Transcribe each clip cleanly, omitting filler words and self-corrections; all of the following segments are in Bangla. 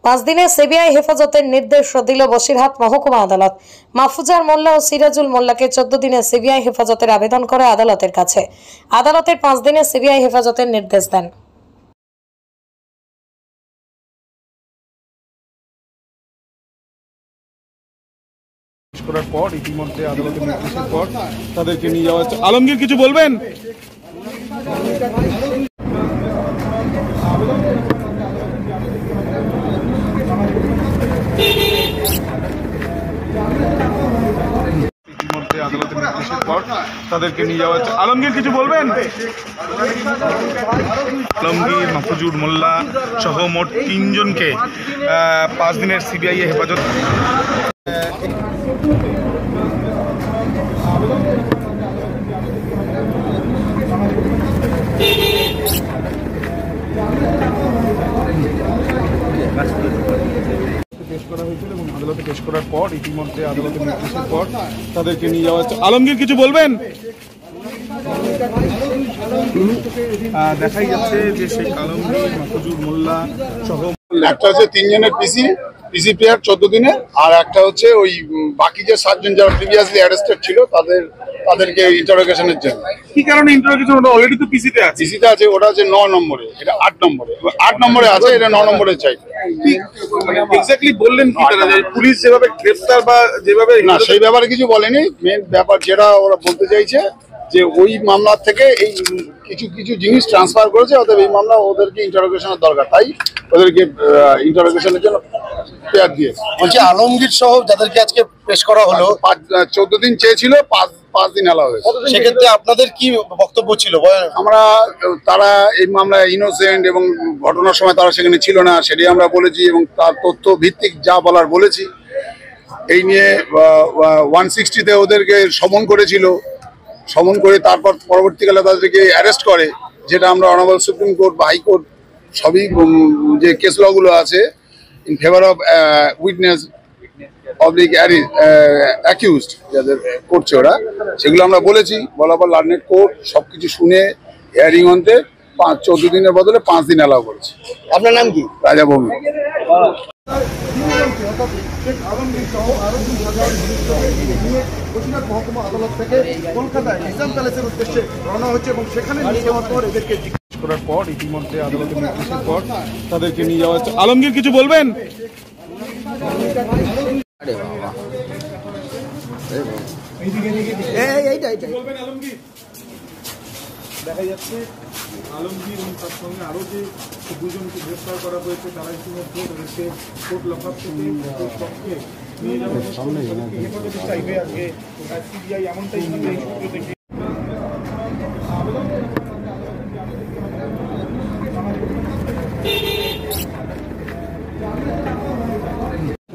5 দিনের সিবিআই হেফাজতের নির্দেশ দিল বসিরহাট মহকুমা আদালত। মাহফুজার মোল্লা ও সিরাজুল মোল্লাকে 14 দিনের সিবিআই হেফাজতের আবেদন করে আদালতের কাছে। আদালতের 5 দিনের সিবিআই হেফাজতের নির্দেশ দেন। করার পর ইতিমধ্যে আদালতের নির্দেশের পর তাদেরকে নিয়ে যাওয়া হচ্ছে। আলমগীর কিছু বলবেন? ইতিমধ্যে আদালতের নির্দেশের পর তাদেরকে নিয়ে যাওয়া হচ্ছে। আলমগীর কিছু বলবেন? আলমগীর, মাহফুজুর মোল্লা সহ মোট 3 জনকে 5 দিনের সিবিআই হেফাজত। পেশ করা হয়েছিল এবং আদালতে পেশ করার পর ইতিমধ্যে আদালতের নির্দেশের পর তাদেরকে নিয়ে যাওয়া হচ্ছে। আলমগীর কিছু বলবেন? দেখাই যাচ্ছে যে শেখ আলমগীর, মাহফুজুর মোল্লা সহ একটা হচ্ছে 3 জনের পিসি প্লেয়ার 14 দিনে, আর একটা হচ্ছে ওই বাকি যে 7 জন যারা প্রিভিয়াসলি অ্যারেস্টেড ছিল তাদেরকে ইন্টারোগেশনের জন্য। কি কারণে ইন্টারোগেশন? ওটা অলরেডি তো পিসিতে আছে। পিসিতে আছে, ওটা হচ্ছে 9 নম্বরে, এটা 8 নম্বরে। 8 নম্বরে আছে, এটা 9 নম্বরে চাই। এক্স্যাক্টলি বললেন কি তারা, যে পুলিশ যেভাবে গ্রেফতার বা যেভাবে না, সেই ব্যাপারে কিছু বলেনি। মেন ব্যাপার যেটা ওরা বলতে চাইছে যে ওই মামলার থেকে এই কিছু জিনিস ট্রান্সফার করেছে, অতএব এই মামলা ওদেরকে ইন্টারোগেশনের দরকার, তাই ওদেরকে ইন্টারোগেশনের জন্য পেয়ার দিয়েছে। বলছি আলমগীর সহ যাদেরকে আজকে পেশ করা হলো, 14 দিন চেয়েছিল, 5 দিন এলা হয়েছে। সেক্ষেত্রে আপনাদের কি বক্তব্য ছিল? তারা এই মামলায় ইনোসেন্ট এবং ঘটনার সময় তারা সেখানে ছিল না, সেটাই আমরা বলেছি এবং তার তথ্য ভিত্তিক যা বলার বলেছি। এই নিয়ে 160-তে ওদেরকে সমন করেছিল, সমন করে তারপর পরবর্তীকালে তাদেরকে অ্যারেস্ট করে, যেটা আমরা অনারেবল সুপ্রিম কোর্ট বা হাইকোর্ট সবই যে কেস লগুলো আছে in favour of witness oblique accused যাদের করছে ওরা, সেগুলো আমরা বলেছি। বলার পর লার্নেড কোর্ট সবকিছু শুনে হিয়ারিং অন্তে 14 দিনের বদলে 5 দিন অ্যালাউ করেছে। আপনার নাম কি? রাজা ভূমি। মহকুমা আদালত থেকে কলকাতায় নিজাম প্যালেসের উদ্দেশ্যে রওনা হচ্ছে এবং সেখানে এদেরকে জিজ্ঞেস করার পর ইতিমধ্যে আদালতের নির্দেশের পর তাদেরকে নিয়ে যাওয়া হচ্ছে। আলমগীর কিছু বলবেন? দেখা যাচ্ছে আলমগীর এবং তার সঙ্গে আরো যে 2 জনকে গ্রেফতার করা হয়েছে, তারা ইতিমধ্যে তাদেরকে কোর্ট লকআপ থেকে পক্ষে নিয়ে যাওয়া হেফাজতে চাইবে আজকে সিবিআই, এমনটাই এই সূত্র থেকে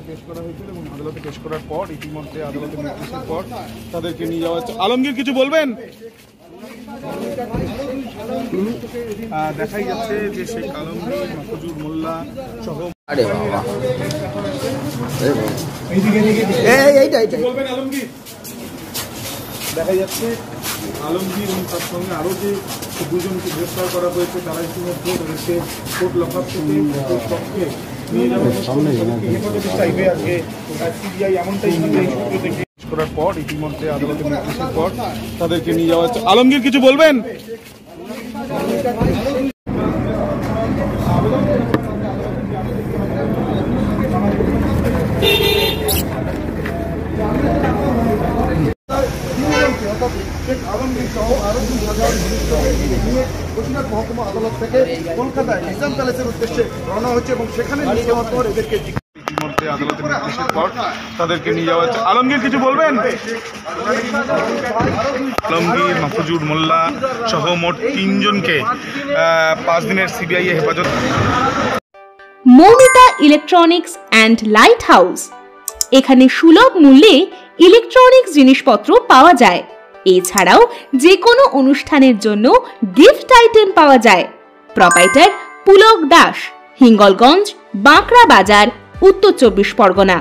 পেশ করা হয়েছিল এবং আদালতে পেশ করার পর ইতিমধ্যে আদালতের নির্দেশের পর তাদেরকে নিয়ে যাওয়া হচ্ছে। আলমগীর কিছু বলবেন? দেখাই যাচ্ছে যে শেখ আলমগীর, মাহফুজুর মোল্লা সহ বলবেন আলমগীর। দেখা যাচ্ছে আলমগীর এবং তার সঙ্গে আরো যে 2 জনকে গ্রেফতার করা হয়েছে, তারা ইতিমধ্যে তাদেরকে কোর্ট লকআপ থেকে পক্ষে নিয়ে যাওয়া হেফাজতে চাইবে আজকে সিবিআই, এমনটাই এই সূত্র থেকে করার পর ইতিমধ্যে আদালতের নির্দেশের পর তাদেরকে নিয়ে যাওয়া হচ্ছে। আলমগীর কিছু বলবেন? বসিরহাট মহকুমা আদালত থেকে কলকাতায় নিজাম প্যালেসের উদ্দেশ্যে রওনা হচ্ছে এবং সেখানে নিয়ে যাওয়ার পর এদেরকে ইতিমধ্যে আদালতের নির্দেশের পর তাদেরকে নিয়ে যাওয়া হচ্ছে। আলমগীর কিছু বলবেন? আলমগীর, মাহফুজুর মোল্লা সহ মোট 3 জনকে 5 দিনের সিবিআই হেফাজত। Moumita electronics and light house, এখানে সুলভ মূল্যে ইলেকট্রনিক্স জিনিসপত্র পাওয়া যায়। এছাড়াও যে কোনো অনুষ্ঠানের জন্য গিফট আইটেম পাওয়া যায়। প্রোপাইটার পুলক দাস, হিঙ্গলগঞ্জ, বাঁকড়া বাজার, উত্তর 24 পরগনা।